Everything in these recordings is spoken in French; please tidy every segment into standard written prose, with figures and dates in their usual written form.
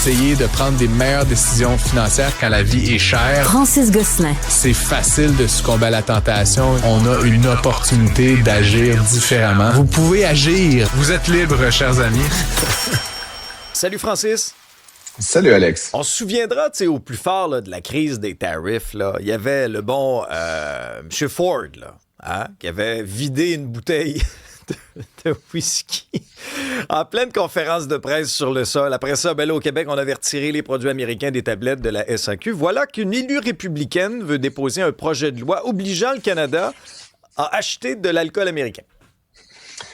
essayer de prendre des meilleures décisions financières quand la vie est chère. Francis Gosselin. C'est facile de succomber à la tentation. On a une opportunité d'agir différemment. Vous pouvez agir. Vous êtes libres, chers amis. Salut Francis. Salut Alex. On se souviendra, tu sais, au plus fort là, de la crise des tarifs, là, il y avait le bon M. Ford, là, hein, qui avait vidé une bouteille de whisky en pleine conférence de presse sur le sol. Après ça, ben là, au Québec, on avait retiré les produits américains des tablettes de la SAQ. Voilà qu'une élue républicaine veut déposer un projet de loi obligeant le Canada à acheter de l'alcool américain.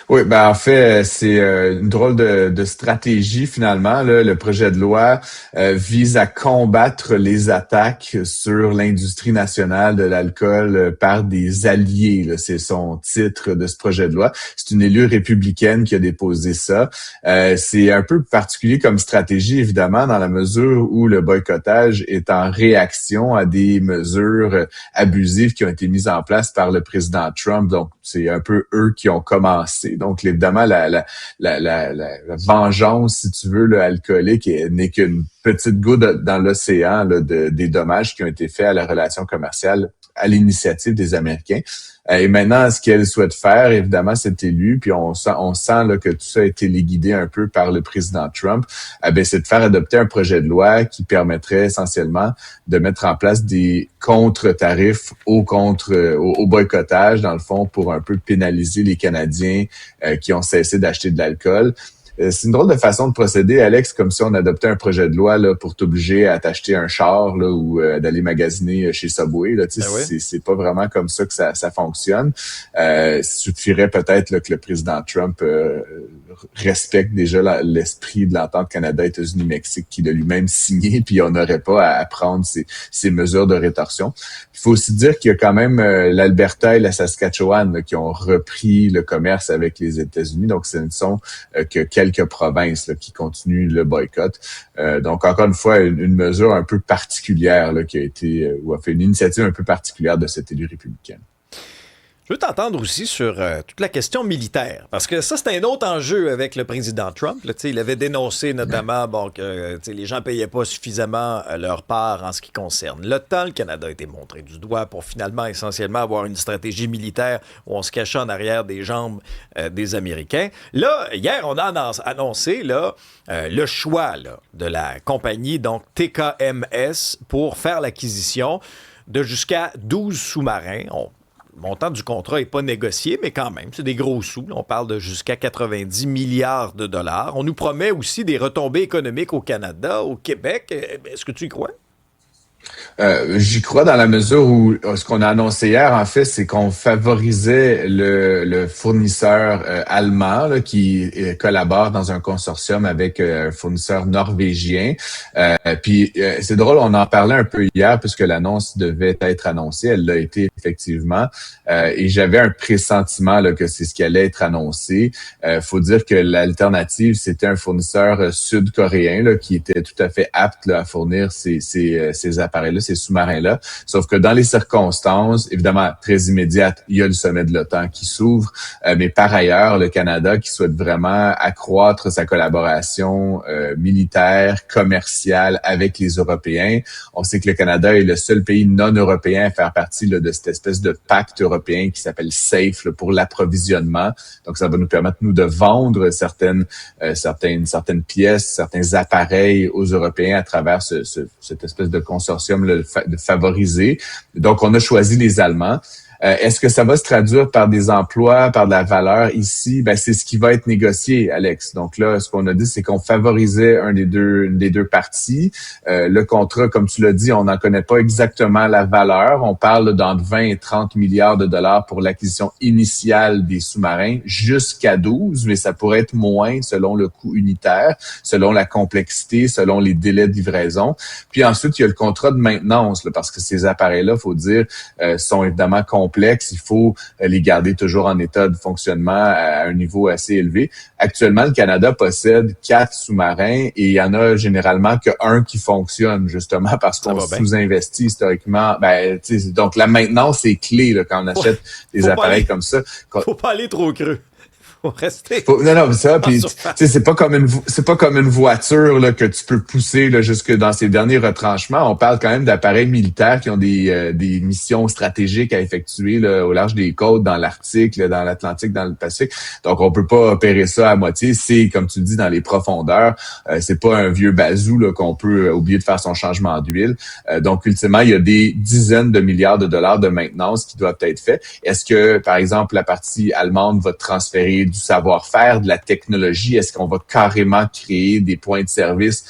Oui, ben en fait, c'est une drôle de stratégie finalement. Là. Le projet de loi vise à combattre les attaques sur l'industrie nationale de l'alcool par des alliés. Là. C'est son titre de ce projet de loi. C'est une élue républicaine qui a déposé ça. C'est un peu particulier comme stratégie, évidemment, dans la mesure où le boycottage est en réaction à des mesures abusives qui ont été mises en place par le président Trump. Donc, c'est un peu eux qui ont commencé. Donc, évidemment, la vengeance, si tu veux, là, alcoolique n'est qu'une petite goutte dans l'océan là, des dommages qui ont été faits à la relation commerciale à l'initiative des Américains. Et maintenant, ce qu'elle souhaite faire, évidemment, c'est élu, puis on sent là, que tout ça a été téléguidé un peu par le président Trump, c'est de faire adopter un projet de loi qui permettrait essentiellement de mettre en place des contre-tarifs au boycottage, dans le fond, pour un peu pénaliser les Canadiens qui ont cessé d'acheter de l'alcool. C'est une drôle de façon de procéder, Alex, comme si on adoptait un projet de loi là, pour t'obliger à t'acheter un char là, ou d'aller magasiner chez Subway. Là. Tu sais, oui. c'est pas vraiment comme ça que ça fonctionne. Il suffirait peut-être là, que le président Trump respecte déjà l'esprit de l'entente Canada-États-Unis-Mexique qu'il a lui-même signé, puis on n'aurait pas à prendre ces mesures de rétorsion. Il faut aussi dire qu'il y a quand même l'Alberta et la Saskatchewan là, qui ont repris le commerce avec les États-Unis. Donc, ce ne sont que quelques provinces là, qui continuent le boycott. Donc, encore une fois, une mesure un peu particulière là, qui a été, ou a fait une initiative un peu particulière de cet élu républicain. Je veux t'entendre aussi sur toute la question militaire, parce que ça, c'est un autre enjeu avec le président Trump. Là, il avait dénoncé notamment que les gens ne payaient pas suffisamment leur part en ce qui concerne l'OTAN. Le Canada a été montré du doigt pour finalement, essentiellement, avoir une stratégie militaire où on se cachait en arrière des jambes des Américains. Là, hier, on a annoncé là, le choix là, de la compagnie, donc TKMS, pour faire l'acquisition de jusqu'à 12 sous-marins. Le montant du contrat n'est pas négocié, mais quand même, c'est des gros sous. On parle de jusqu'à 90 milliards de dollars. On nous promet aussi des retombées économiques au Canada, au Québec. Est-ce que tu y crois? J'y crois dans la mesure où ce qu'on a annoncé hier, en fait, c'est qu'on favorisait le fournisseur allemand là, qui collabore dans un consortium avec un fournisseur norvégien. Puis c'est drôle, on en parlait un peu hier puisque l'annonce devait être annoncée. Elle l'a été effectivement. Et j'avais un pressentiment là, que c'est ce qui allait être annoncé. Faut dire que l'alternative, c'était un fournisseur sud-coréen là, qui était tout à fait apte là, à fournir ces appareils-là, ces sous-marins-là. Sauf que dans les circonstances, évidemment, très immédiates, il y a le sommet de l'OTAN qui s'ouvre. Mais par ailleurs, le Canada qui souhaite vraiment accroître sa collaboration militaire, commerciale avec les Européens. On sait que le Canada est le seul pays non européen à faire partie là, de cette espèce de pacte européen qui s'appelle SAFE là, pour l'approvisionnement. Donc, ça va nous permettre, nous, de vendre certaines pièces, certains appareils aux Européens à travers cette espèce de consortium là, de favoriser. Donc, on a choisi les Allemands. Est-ce que ça va se traduire par des emplois, par de la valeur ici? C'est ce qui va être négocié, Alex. Donc là, ce qu'on a dit, c'est qu'on favorisait une des deux parties. Le contrat, comme tu l'as dit, on n'en connaît pas exactement la valeur. On parle d'entre 20 et 30 milliards de dollars pour l'acquisition initiale des sous-marins, jusqu'à 12, mais ça pourrait être moins selon le coût unitaire, selon la complexité, selon les délais de livraison. Puis ensuite, il y a le contrat de maintenance, là, parce que ces appareils-là, faut dire, sont évidemment complexes. Il faut les garder toujours en état de fonctionnement à un niveau assez élevé. Actuellement, le Canada possède 4 sous-marins et il y en a généralement qu'un qui fonctionne, justement parce qu'on sous-investit historiquement. Donc, la maintenance est clé là, quand on achète des appareils comme ça. Faut pas aller trop creux. Faut rester. Non, ça, puis tu surface. sais, c'est pas comme une voiture là que tu peux pousser là jusque dans ses derniers retranchements. On parle quand même d'appareils militaires qui ont des missions stratégiques à effectuer là, au large des côtes, dans l'Arctique, là, dans l'Atlantique, dans le Pacifique. Donc on peut pas opérer ça à moitié. C'est comme tu le dis dans les profondeurs. C'est pas un vieux bazou là qu'on peut oublier de faire son changement d'huile. Donc ultimement, il y a des dizaines de milliards de dollars de maintenance qui doivent être faits. Est-ce que par exemple la partie allemande va transférer du savoir-faire, de la technologie? Est-ce qu'on va carrément créer des points de service,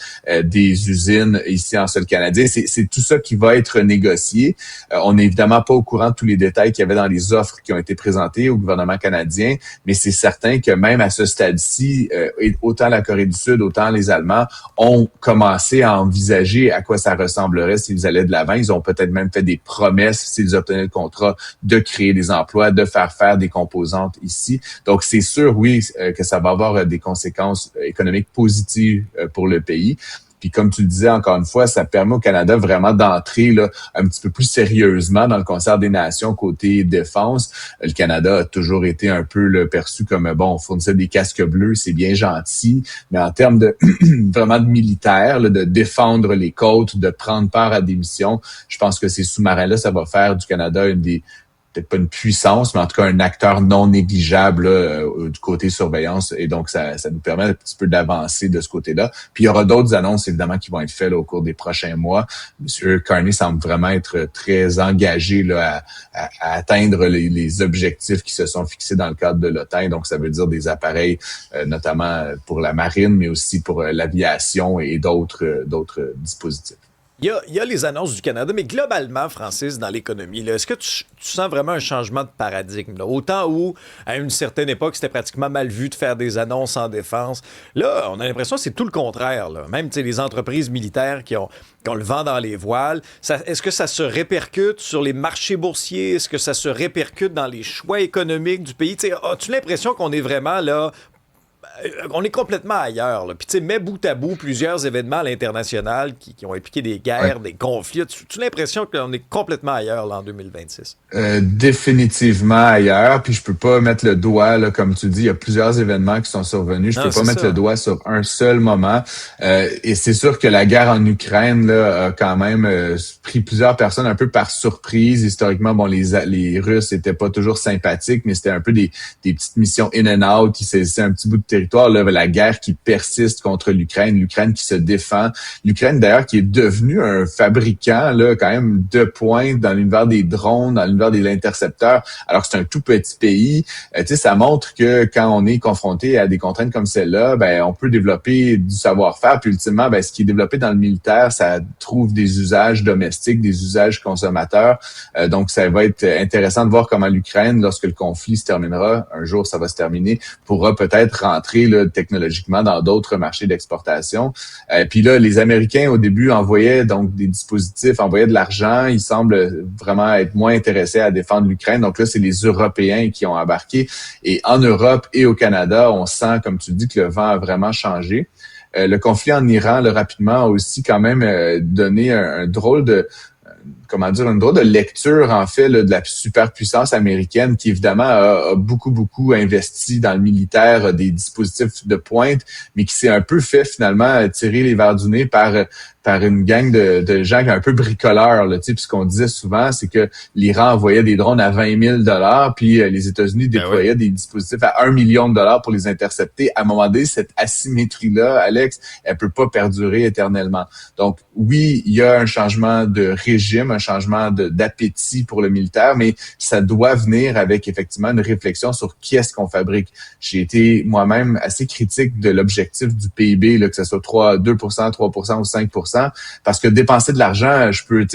des usines ici en sol canadien? C'est tout ça qui va être négocié. On n'est évidemment pas au courant de tous les détails qu'il y avait dans les offres qui ont été présentées au gouvernement canadien, mais c'est certain que même à ce stade-ci, autant la Corée du Sud, autant les Allemands ont commencé à envisager à quoi ça ressemblerait s'ils allaient de l'avant. Ils ont peut-être même fait des promesses, s'ils obtenaient le contrat, de créer des emplois, de faire des composantes ici. Donc, c'est sûr, oui, que ça va avoir des conséquences économiques positives pour le pays. Puis comme tu le disais, encore une fois, ça permet au Canada vraiment d'entrer là, un petit peu plus sérieusement dans le concert des nations côté défense. Le Canada a toujours été un peu là, perçu comme, bon, on fournissait des casques bleus, c'est bien gentil, mais en termes de vraiment de militaire, là, de défendre les côtes, de prendre part à des missions, je pense que ces sous-marins-là, ça va faire du Canada une des peut-être pas une puissance, mais en tout cas un acteur non négligeable là, du côté surveillance. Et donc, ça nous permet un petit peu d'avancer de ce côté-là. Puis, il y aura d'autres annonces, évidemment, qui vont être faites là, au cours des prochains mois. Monsieur Carney semble vraiment être très engagé là, à atteindre les objectifs qui se sont fixés dans le cadre de l'OTAN. Donc, ça veut dire des appareils, notamment pour la marine, mais aussi pour l'aviation et d'autres dispositifs. Il y a les annonces du Canada, mais globalement, Francis, dans l'économie, là, est-ce que tu sens vraiment un changement de paradigme? Là? Autant où, à une certaine époque, c'était pratiquement mal vu de faire des annonces en défense. Là, on a l'impression que c'est tout le contraire. Là. Même les entreprises militaires qui ont le vent dans les voiles, est-ce que ça se répercute sur les marchés boursiers? Est-ce que ça se répercute dans les choix économiques du pays? As-tu l'impression qu'on est vraiment là... On est complètement ailleurs. Là. Puis, tu sais, mets bout à bout plusieurs événements à l'international qui ont impliqué des guerres, des conflits. Tu as l'impression qu'on est complètement ailleurs là, en 2026? Définitivement ailleurs. Puis, je peux pas mettre le doigt, là, comme tu dis, il y a plusieurs événements qui sont survenus. Je peux pas mettre le doigt sur un seul moment. Et c'est sûr que la guerre en Ukraine là, a quand même pris plusieurs personnes un peu par surprise. Historiquement, bon, les Russes étaient pas toujours sympathiques, mais c'était un peu des petites missions in and out qui saisissaient un petit bout de territoire. Là, la guerre qui persiste contre l'Ukraine qui se défend. L'Ukraine, d'ailleurs, qui est devenue un fabricant là, quand même de pointe dans l'univers des drones, dans l'univers des intercepteurs, alors que c'est un tout petit pays. Tu sais, ça montre que quand on est confronté à des contraintes comme celle-là, ben on peut développer du savoir-faire. Puis ultimement, ben ce qui est développé dans le militaire, ça trouve des usages domestiques, des usages consommateurs. Donc, ça va être intéressant de voir comment l'Ukraine, lorsque le conflit se terminera, un jour ça va se terminer, pourra peut-être rentrer là, technologiquement dans d'autres marchés d'exportation. Puis là, les Américains, au début, envoyaient donc des dispositifs, envoyaient de l'argent. Ils semblent vraiment être moins intéressés à défendre l'Ukraine. Donc là, c'est les Européens qui ont embarqué. Et en Europe et au Canada, on sent, comme tu dis, que le vent a vraiment changé. Le conflit en Iran, là, rapidement, a aussi quand même donné un drôle de... une drôle de lecture, en fait, là, de la superpuissance américaine qui, évidemment, a beaucoup investi dans le militaire, des dispositifs de pointe, mais qui s'est un peu fait, finalement, tirer les verres du nez par une gang de gens un peu bricoleurs. Là, puis ce qu'on disait souvent, c'est que l'Iran envoyait des drones à 20 000 $, puis les États-Unis déployaient des dispositifs à 1 million de $ pour les intercepter. À un moment donné, cette asymétrie-là, Alex, elle peut pas perdurer éternellement. Donc, oui, il y a un changement de régime, un changement d'appétit pour le militaire, mais ça doit venir avec effectivement une réflexion sur qu'est-ce qu'on fabrique. J'ai été moi-même assez critique de l'objectif du PIB, là, que ce soit 2%, 3% ou 5%. Parce que dépenser de l'argent, je peux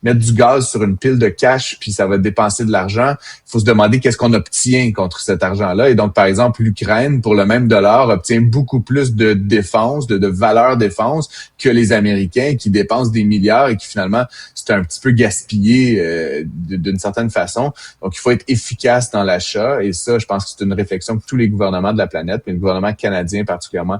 mettre du gaz sur une pile de cash, puis ça va dépenser de l'argent. Il faut se demander qu'est-ce qu'on obtient contre cet argent-là. Et donc, par exemple, l'Ukraine, pour le même dollar, obtient beaucoup plus de défense, de valeur défense que les Américains qui dépensent des milliards et qui finalement, c'est un petit peu gaspillé d'une certaine façon. Donc, il faut être efficace dans l'achat. Et ça, je pense que c'est une réflexion que tous les gouvernements de la planète, mais le gouvernement canadien particulièrement,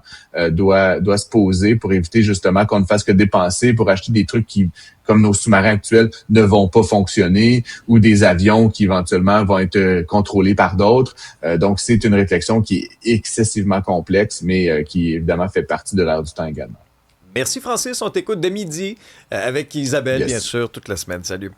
doit se poser pour éviter justement qu'on ne fasse que dépenser pour acheter des trucs qui comme nos sous-marins actuels, ne vont pas fonctionner, ou des avions qui éventuellement vont être contrôlés par d'autres. Donc, c'est une réflexion qui est excessivement complexe, mais qui évidemment fait partie de l'ère du temps également. Merci Francis, on t'écoute de midi avec Isabelle, bien sûr, toute la semaine. Salut.